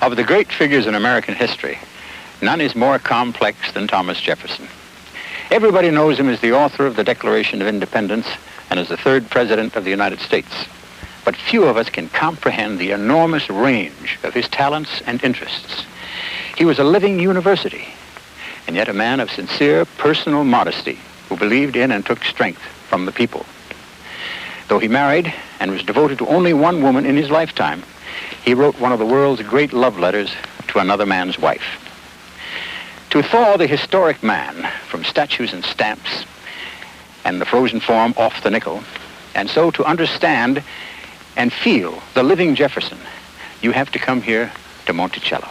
Of the great figures in American history, none is more complex than Thomas Jefferson. Everybody knows him as the author of the Declaration of Independence and as the third president of the United States. But few of us can comprehend the enormous range of his talents and interests. He was a living university, and yet a man of sincere personal modesty who believed in and took strength from the people. Though he married and was devoted to only one woman in his lifetime, he wrote one of the world's great love letters to another man's wife. To thaw the historic man from statues and stamps and the frozen form off the nickel, and so to understand and feel the living Jefferson, you have to come here to Monticello.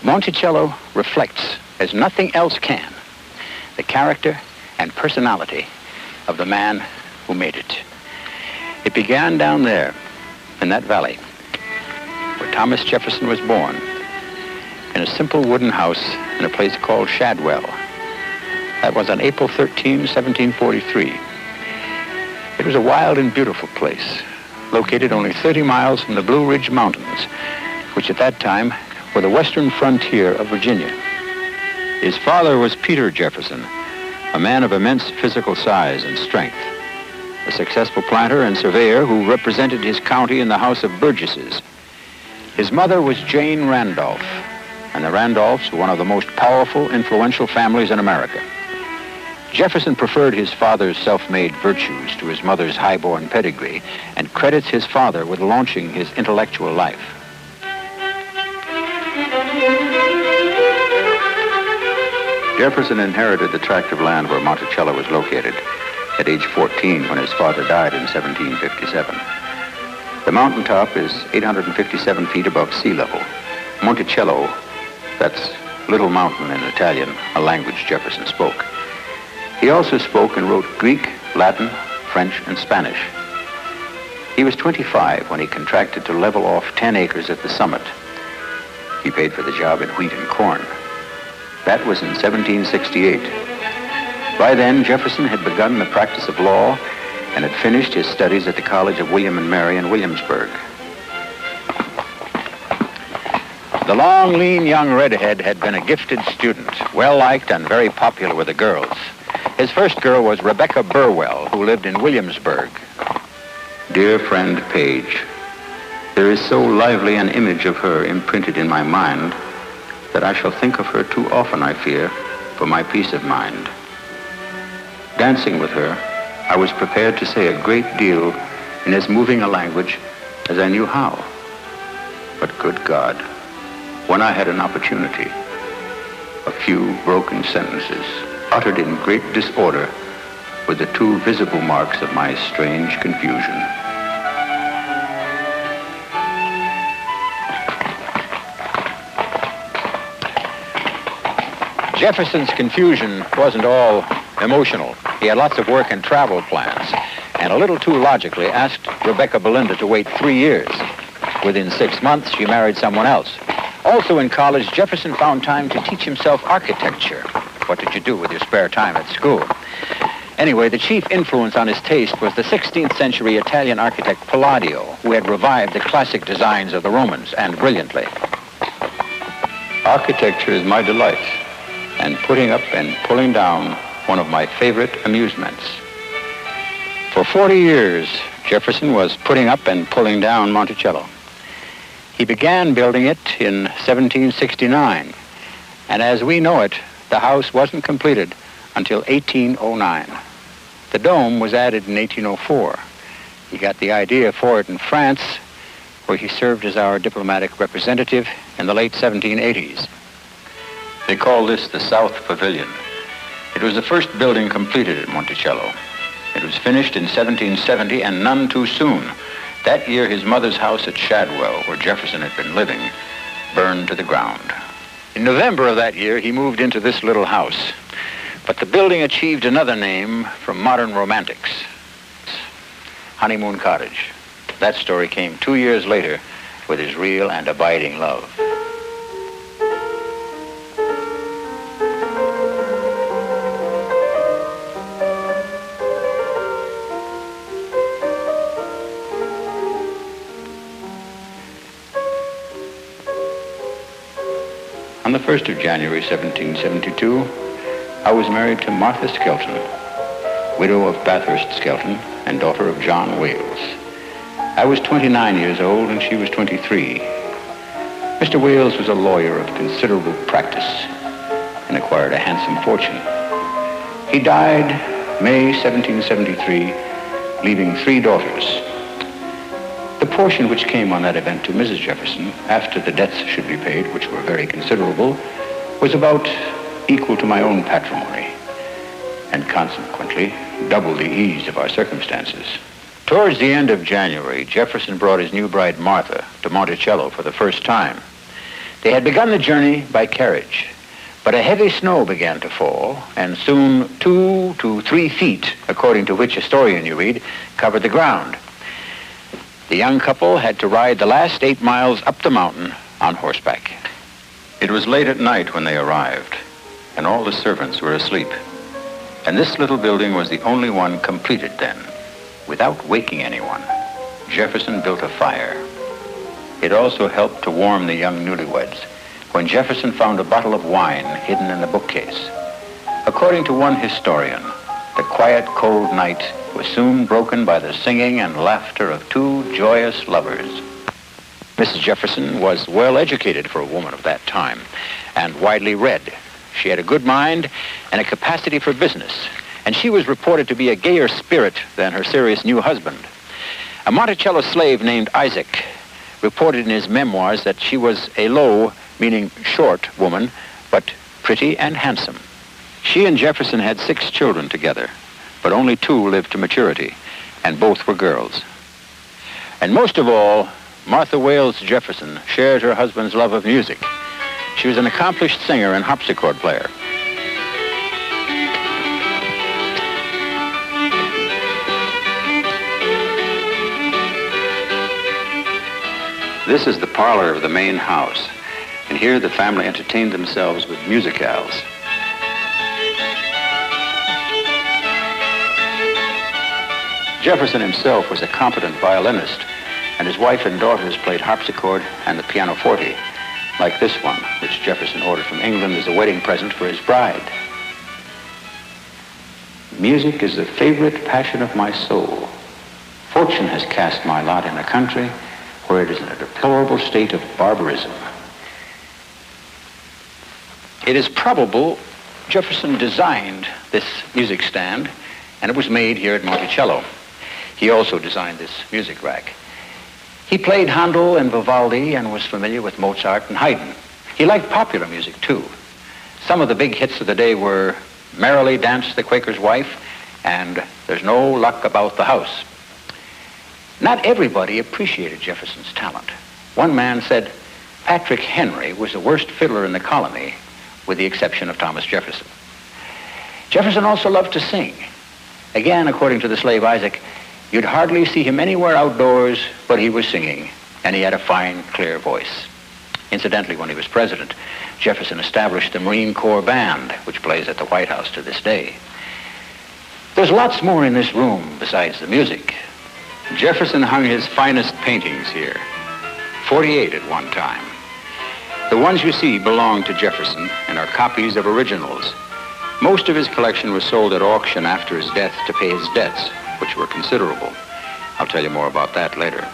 Monticello reflects, as nothing else can, the character and personality of the man who made it. It began down there, in that valley, where Thomas Jefferson was born, in a simple wooden house in a place called Shadwell. That was on April 13, 1743. It was a wild and beautiful place, located only 30 miles from the Blue Ridge Mountains, which at that time were the western frontier of Virginia. His father was Peter Jefferson, a man of immense physical size and strength, a successful planter and surveyor who represented his county in the House of Burgesses. His mother was Jane Randolph, and the Randolphs were one of the most powerful, influential families in America. Jefferson preferred his father's self-made virtues to his mother's high-born pedigree and credits his father with launching his intellectual life. Jefferson inherited the tract of land where Monticello was located at age 14 when his father died in 1757. The mountaintop is 857 feet above sea level. Monticello, that's Little Mountain in Italian, a language Jefferson spoke. He also spoke and wrote Greek, Latin, French, and Spanish. He was 25 when he contracted to level off 10 acres at the summit. He paid for the job in wheat and corn. That was in 1768. By then, Jefferson had begun the practice of law and had finished his studies at the College of William and Mary in Williamsburg. The long, lean young redhead had been a gifted student, well-liked and very popular with the girls. His first girl was Rebecca Burwell, who lived in Williamsburg. Dear friend Page, there is so lively an image of her imprinted in my mind that I shall think of her too often, I fear, for my peace of mind. Dancing with her, I was prepared to say a great deal in as moving a language as I knew how. But good God, when I had an opportunity, a few broken sentences, uttered in great disorder, were the two visible marks of my strange confusion. Jefferson's confusion wasn't all emotional. He had lots of work and travel plans, and a little too logically asked Rebecca Belinda to wait 3 years. Within 6 months, she married someone else. Also in college, Jefferson found time to teach himself architecture. What did you do with your spare time at school? Anyway, the chief influence on his taste was the 16th century Italian architect Palladio, who had revived the classic designs of the Romans, and brilliantly. Architecture is my delight, and putting up and pulling down one of my favorite amusements. For 40 years, Jefferson was putting up and pulling down Monticello. He began building it in 1769, and as we know it, the house wasn't completed until 1809. The dome was added in 1804. He got the idea for it in France, where he served as our diplomatic representative in the late 1780s. They call this the South Pavilion. It was the first building completed at Monticello. It was finished in 1770, and none too soon. That year, his mother's house at Shadwell, where Jefferson had been living, burned to the ground. In November of that year, he moved into this little house. But the building achieved another name from modern romantics, Honeymoon Cottage. That story came 2 years later with his real and abiding love. On the 1st of January, 1772, I was married to Martha Skelton, widow of Bathurst Skelton and daughter of John Wales. I was 29 years old and she was 23. Mr. Wales was a lawyer of considerable practice and acquired a handsome fortune. He died May 1773, leaving 3 daughters. The portion which came on that event to Mrs. Jefferson, after the debts should be paid, which were very considerable, was about equal to my own patrimony, and consequently double the ease of our circumstances. Towards the end of January, Jefferson brought his new bride Martha to Monticello for the first time. They had begun the journey by carriage, but a heavy snow began to fall, and soon 2 to 3 feet, according to which historian you read, covered the ground. The young couple had to ride the last 8 miles up the mountain on horseback. It was late at night when they arrived, and all the servants were asleep. And this little building was the only one completed then, without waking anyone. Jefferson built a fire. It also helped to warm the young newlyweds when Jefferson found a bottle of wine hidden in the bookcase. According to one historian, the quiet, cold night was soon broken by the singing and laughter of 2 joyous lovers. Mrs. Jefferson was well educated for a woman of that time and widely read. She had a good mind and a capacity for business, and she was reported to be a gayer spirit than her serious new husband. A Monticello slave named Isaac reported in his memoirs that she was a low, meaning short, woman, but pretty and handsome. She and Jefferson had 6 children together, but only 2 lived to maturity, and both were girls. And most of all, Martha Wales Jefferson shared her husband's love of music. She was an accomplished singer and harpsichord player. This is the parlor of the main house, and here the family entertained themselves with musicales. Jefferson himself was a competent violinist, and his wife and daughters played harpsichord and the pianoforte, like this one, which Jefferson ordered from England as a wedding present for his bride. Music is the favorite passion of my soul. Fortune has cast my lot in a country where it is in a deplorable state of barbarism. It is probable Jefferson designed this music stand, and it was made here at Monticello. He also designed this music rack. He played Handel and Vivaldi and was familiar with Mozart and Haydn. He liked popular music, too. Some of the big hits of the day were Merrily Danced the Quaker's Wife and There's No Luck About the House. Not everybody appreciated Jefferson's talent. One man said Patrick Henry was the worst fiddler in the colony, with the exception of Thomas Jefferson. Jefferson also loved to sing. Again, according to the slave Isaac, you'd hardly see him anywhere outdoors, but he was singing, and he had a fine, clear voice. Incidentally, when he was president, Jefferson established the Marine Corps Band, which plays at the White House to this day. There's lots more in this room besides the music. Jefferson hung his finest paintings here, 48 at one time. The ones you see belong to Jefferson and are copies of originals. Most of his collection was sold at auction after his death to pay his debts, which were considerable. I'll tell you more about that later.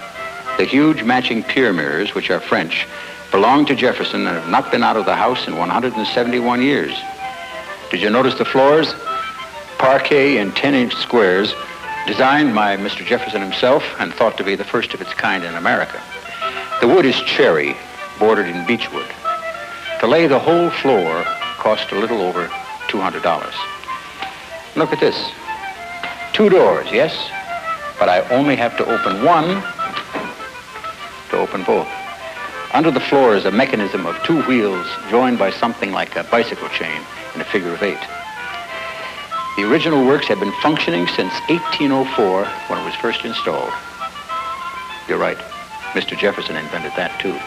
The huge matching pier mirrors, which are French, belong to Jefferson and have not been out of the house in 171 years. Did you notice the floors? Parquet in 10-inch squares, designed by Mr. Jefferson himself and thought to be the first of its kind in America. The wood is cherry, bordered in beechwood. To lay the whole floor cost a little over $200. Look at this. 2 doors, yes, but I only have to open one to open both. Under the floor is a mechanism of 2 wheels joined by something like a bicycle chain in a figure of 8. The original works have been functioning since 1804 when it was first installed. You're right, Mr. Jefferson invented that too.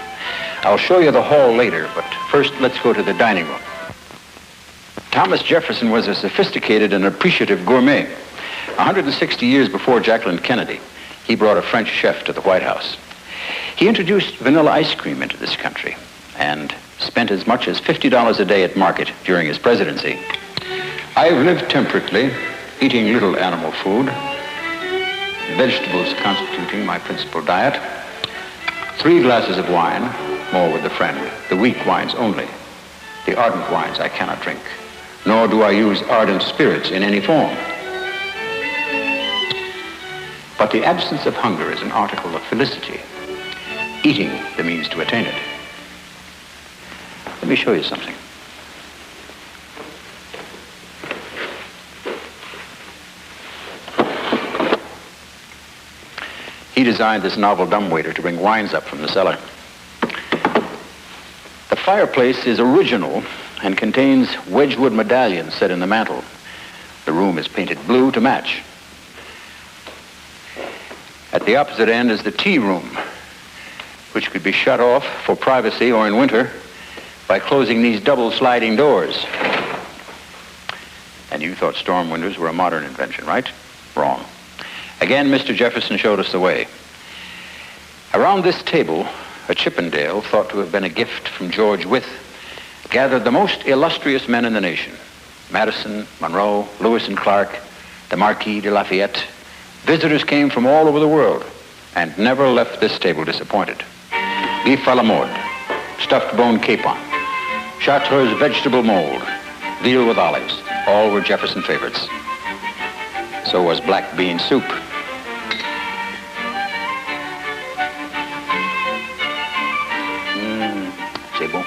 I'll show you the hall later, but first let's go to the dining room. Thomas Jefferson was a sophisticated and appreciative gourmet. 160 years before Jacqueline Kennedy, he brought a French chef to the White House. He introduced vanilla ice cream into this country, and spent as much as $50 a day at market during his presidency. I've lived temperately, eating little animal food, vegetables constituting my principal diet, 3 glasses of wine, more with a friend, the weak wines only. The ardent wines I cannot drink, nor do I use ardent spirits in any form. But the absence of hunger is an article of felicity, eating the means to attain it. Let me show you something. He designed this novel dumbwaiter to bring wines up from the cellar. The fireplace is original and contains Wedgwood medallions set in the mantel. The room is painted blue to match. At the opposite end is the tea room, which could be shut off for privacy or in winter by closing these double sliding doors. And you thought storm windows were a modern invention, right? Wrong. Again, Mr. Jefferson showed us the way. Around this table, a Chippendale, thought to have been a gift from George Wythe, gathered the most illustrious men in the nation. Madison, Monroe, Lewis and Clark, the Marquis de Lafayette. Visitors came from all over the world and never left this table disappointed. Beef à la mode, stuffed bone capon, Chartreuse vegetable mold, veal with olives, all were Jefferson favorites. So was black bean soup. C'est bon.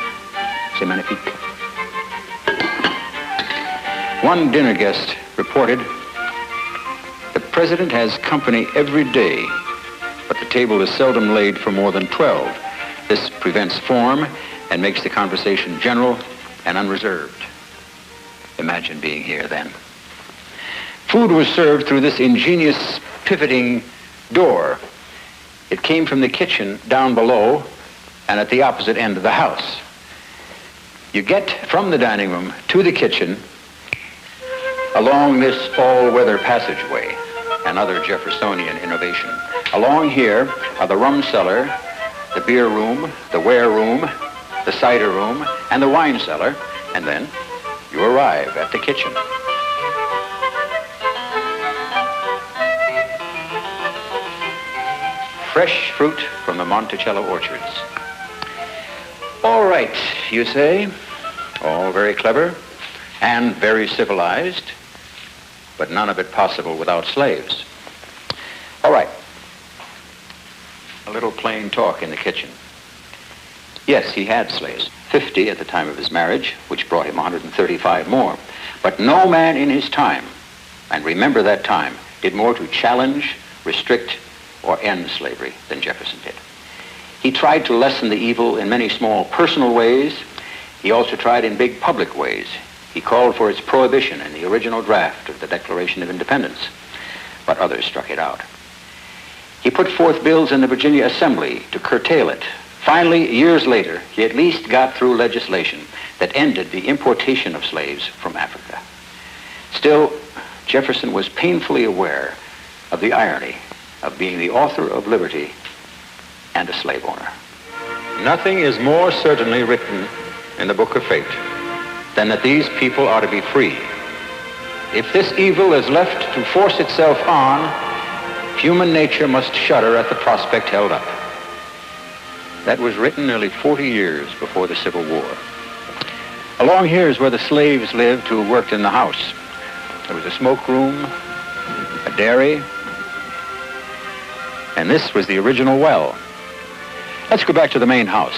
C'est magnifique. One dinner guest reported, "The president has company every day, but the table is seldom laid for more than 12. This prevents form and makes the conversation general and unreserved." Imagine being here then. Food was served through this ingenious pivoting door. It came from the kitchen down below and at the opposite end of the house. You get from the dining room to the kitchen along this all-weather passageway, another Jeffersonian innovation. Along here are the rum cellar, the beer room, the ware room, the cider room, and the wine cellar, and then you arrive at the kitchen. Fresh fruit from the Monticello orchards. All right, you say, all very clever and very civilized, but none of it possible without slaves. All right, a little plain talk in the kitchen. Yes, he had slaves, 50 at the time of his marriage, which brought him 135 more. But no man in his time, and remember that time, did more to challenge, restrict, or end slavery than Jefferson did. He tried to lessen the evil in many small personal ways. He also tried in big public ways. He called for its prohibition in the original draft of the Declaration of Independence, but others struck it out. He put forth bills in the Virginia Assembly to curtail it. Finally, years later, he at least got through legislation that ended the importation of slaves from Africa. Still, Jefferson was painfully aware of the irony of being the author of liberty and a slave owner. Nothing is more certainly written in the Book of Fate than that these people are to be free. If this evil is left to force itself on, human nature must shudder at the prospect held up. That was written nearly 40 years before the Civil War. Along here is where the slaves lived who worked in the house. There was a smoke room, a dairy, and this was the original well. Let's go back to the main house.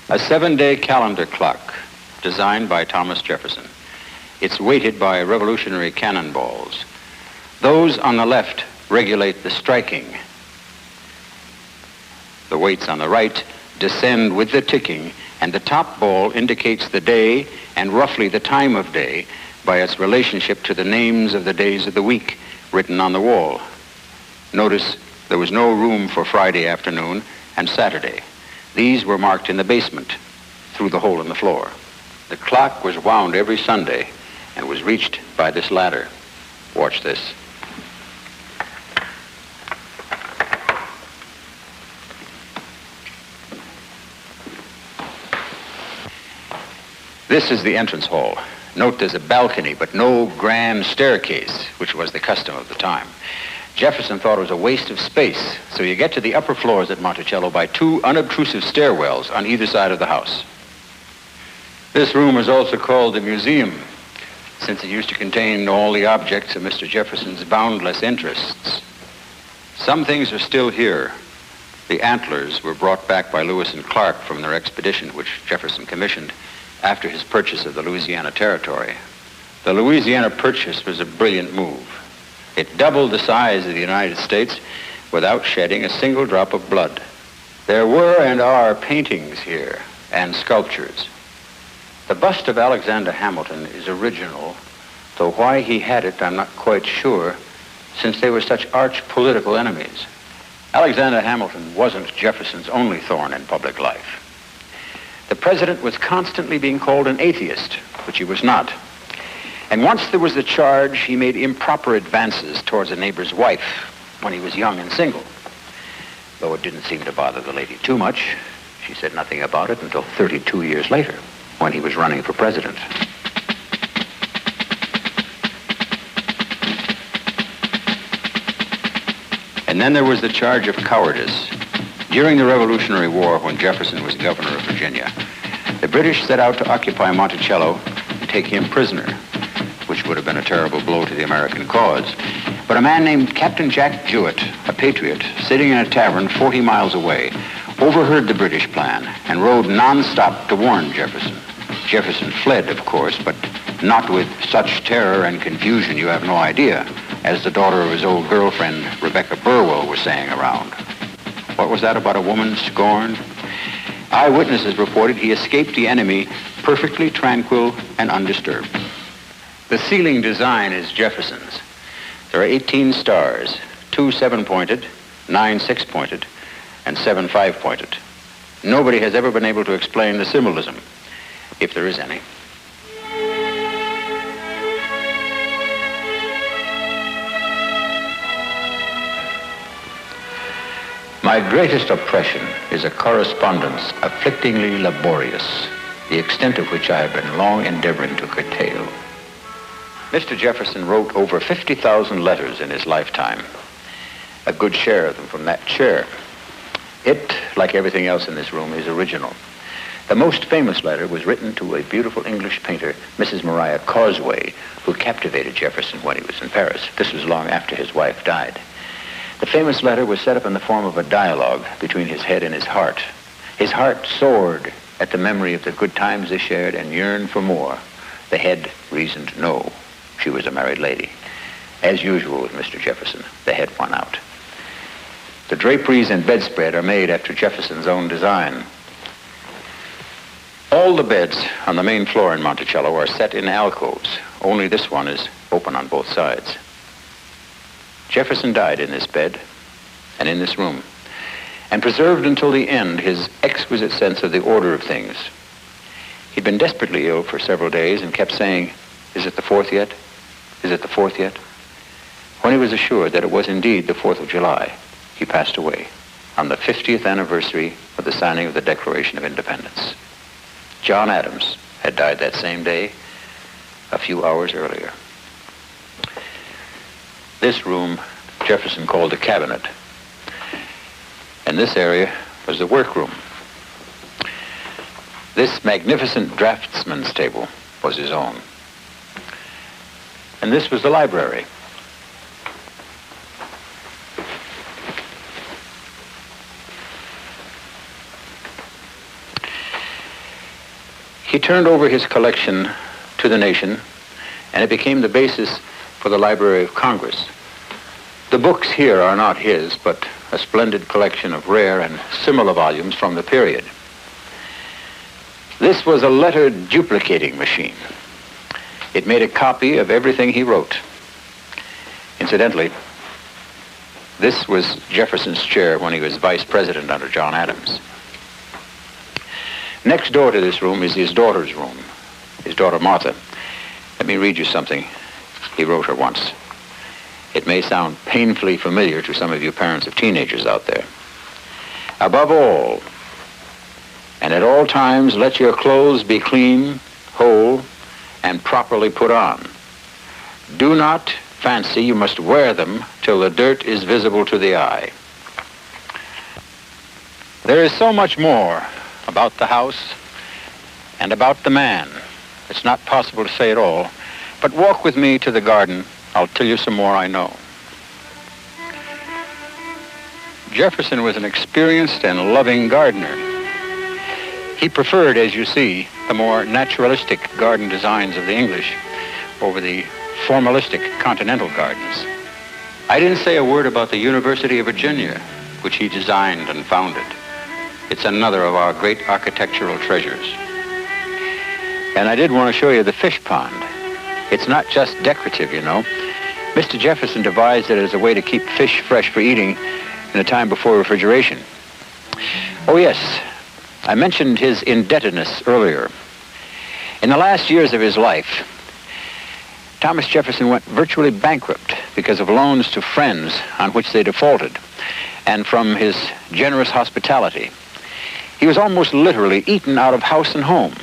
A 7-day calendar clock designed by Thomas Jefferson. It's weighted by revolutionary cannonballs. Those on the left regulate the striking. The weights on the right descend with the ticking, and the top ball indicates the day and roughly the time of day by its relationship to the names of the days of the week written on the wall. Notice there was no room for Friday afternoon and Saturday. These were marked in the basement through the hole in the floor. The clock was wound every Sunday and was reached by this ladder. Watch this. This is the entrance hall. Note there's a balcony, but no grand staircase, which was the custom of the time. Jefferson thought it was a waste of space, so you get to the upper floors at Monticello by two unobtrusive stairwells on either side of the house. This room is also called the museum, since it used to contain all the objects of Mr. Jefferson's boundless interests. Some things are still here. The antlers were brought back by Lewis and Clark from their expedition, which Jefferson commissioned after his purchase of the Louisiana Territory. The Louisiana Purchase was a brilliant move. It doubled the size of the United States without shedding a single drop of blood. There were and are paintings here and sculptures. The bust of Alexander Hamilton is original, though why he had it I'm not quite sure, since they were such arch political enemies. Alexander Hamilton wasn't Jefferson's only thorn in public life. The president was constantly being called an atheist, which he was not. And once there was the charge he made improper advances towards a neighbor's wife when he was young and single. Though it didn't seem to bother the lady too much, she said nothing about it until 32 years later, when he was running for president. And then there was the charge of cowardice. During the Revolutionary War, when Jefferson was governor of Virginia, the British set out to occupy Monticello and take him prisoner, which would have been a terrible blow to the American cause. But a man named Captain Jack Jewett, a patriot, sitting in a tavern 40 miles away, overheard the British plan and rode non-stop to warn Jefferson. Jefferson fled, of course, but not with such terror and confusion you have no idea, as the daughter of his old girlfriend, Rebecca Burwell, was saying around. What was that about a woman scorned? Eyewitnesses reported he escaped the enemy perfectly tranquil and undisturbed. The ceiling design is Jefferson's. There are 18 stars, 2 7-pointed, 9 6-pointed, and 7 5-pointed. Nobody has ever been able to explain the symbolism, if there is any. My greatest oppression is a correspondence afflictingly laborious, the extent of which I have been long endeavoring to curtail. Mr. Jefferson wrote over 50,000 letters in his lifetime, a good share of them from that chair. It, like everything else in this room, is original. The most famous letter was written to a beautiful English painter, Mrs. Maria Causeway, who captivated Jefferson when he was in Paris. This was long after his wife died. The famous letter was set up in the form of a dialogue between his head and his heart. His heart soared at the memory of the good times they shared and yearned for more. The head reasoned no. She was a married lady. As usual with Mr. Jefferson, the head won out. The draperies and bedspread are made after Jefferson's own design. All the beds on the main floor in Monticello are set in alcoves. Only this one is open on both sides. Jefferson died in this bed and in this room, and preserved until the end his exquisite sense of the order of things. He'd been desperately ill for several days and kept saying, "Is it the 4th yet? Is it the 4th yet?" When he was assured that it was indeed the 4th of July, he passed away on the 50th anniversary of the signing of the Declaration of Independence. John Adams had died that same day, a few hours earlier. This room Jefferson called the cabinet, and this area was the workroom. This magnificent draftsman's table was his own. And this was the library. He turned over his collection to the nation, and it became the basis for the Library of Congress. The books here are not his, but a splendid collection of rare and similar volumes from the period. This was a letter duplicating machine. It made a copy of everything he wrote. Incidentally, this was Jefferson's chair when he was vice president under John Adams. Next door to this room is his daughter's room, his daughter Martha. Let me read you something he wrote her once. It may sound painfully familiar to some of you parents of teenagers out there. "Above all, and at all times, let your clothes be clean, whole, and properly put on. Do not fancy you must wear them till the dirt is visible to the eye. There is so much more about the house and about the man. It's not possible to say it all, but walk with me to the garden. I'll tell you some more I know. Jefferson was an experienced and loving gardener. He preferred, as you see, the more naturalistic garden designs of the English over the formalistic continental gardens. I didn't say a word about the University of Virginia, which he designed and founded. It's another of our great architectural treasures. And I did want to show you the fish pond. It's not just decorative, you know. Mr. Jefferson devised it as a way to keep fish fresh for eating in a time before refrigeration. Oh yes, I mentioned his indebtedness earlier. In the last years of his life, Thomas Jefferson went virtually bankrupt because of loans to friends on which they defaulted, and from his generous hospitality. He was almost literally eaten out of house and home.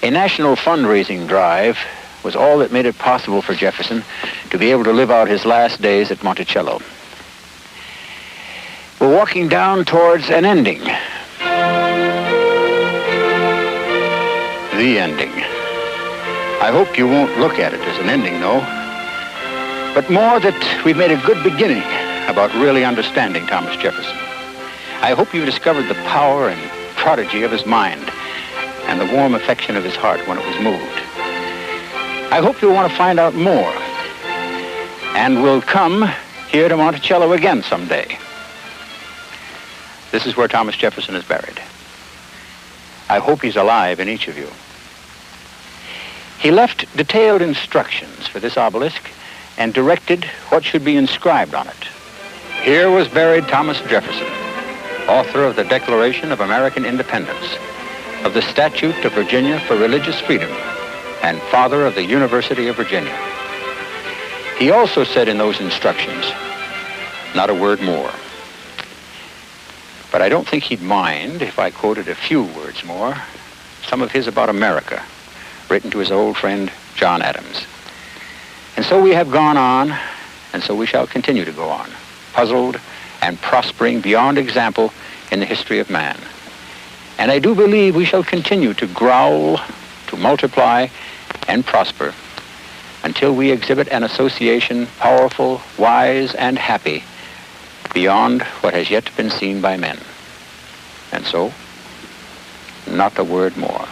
A national fundraising drive was all that made it possible for Jefferson to be able to live out his last days at Monticello. We're walking down towards an ending. The ending. I hope you won't look at it as an ending, though, but more that we've made a good beginning about really understanding Thomas Jefferson. I hope you've discovered the power and prodigy of his mind and the warm affection of his heart when it was moved. I hope you'll want to find out more and will come here to Monticello again someday. This is where Thomas Jefferson is buried. I hope he's alive in each of you. He left detailed instructions for this obelisk and directed what should be inscribed on it. Here was buried Thomas Jefferson, author of the Declaration of American Independence, of the Statute of Virginia for Religious Freedom, and father of the University of Virginia. He also said in those instructions, not a word more. But I don't think he'd mind if I quoted a few words more, some of his about America, written to his old friend John Adams. And so we have gone on, and so we shall continue to go on, puzzled and prospering beyond example in the history of man. And I do believe we shall continue to growl, to multiply, and prosper until we exhibit an association powerful, wise, and happy beyond what has yet been seen by men. And so, not a word more.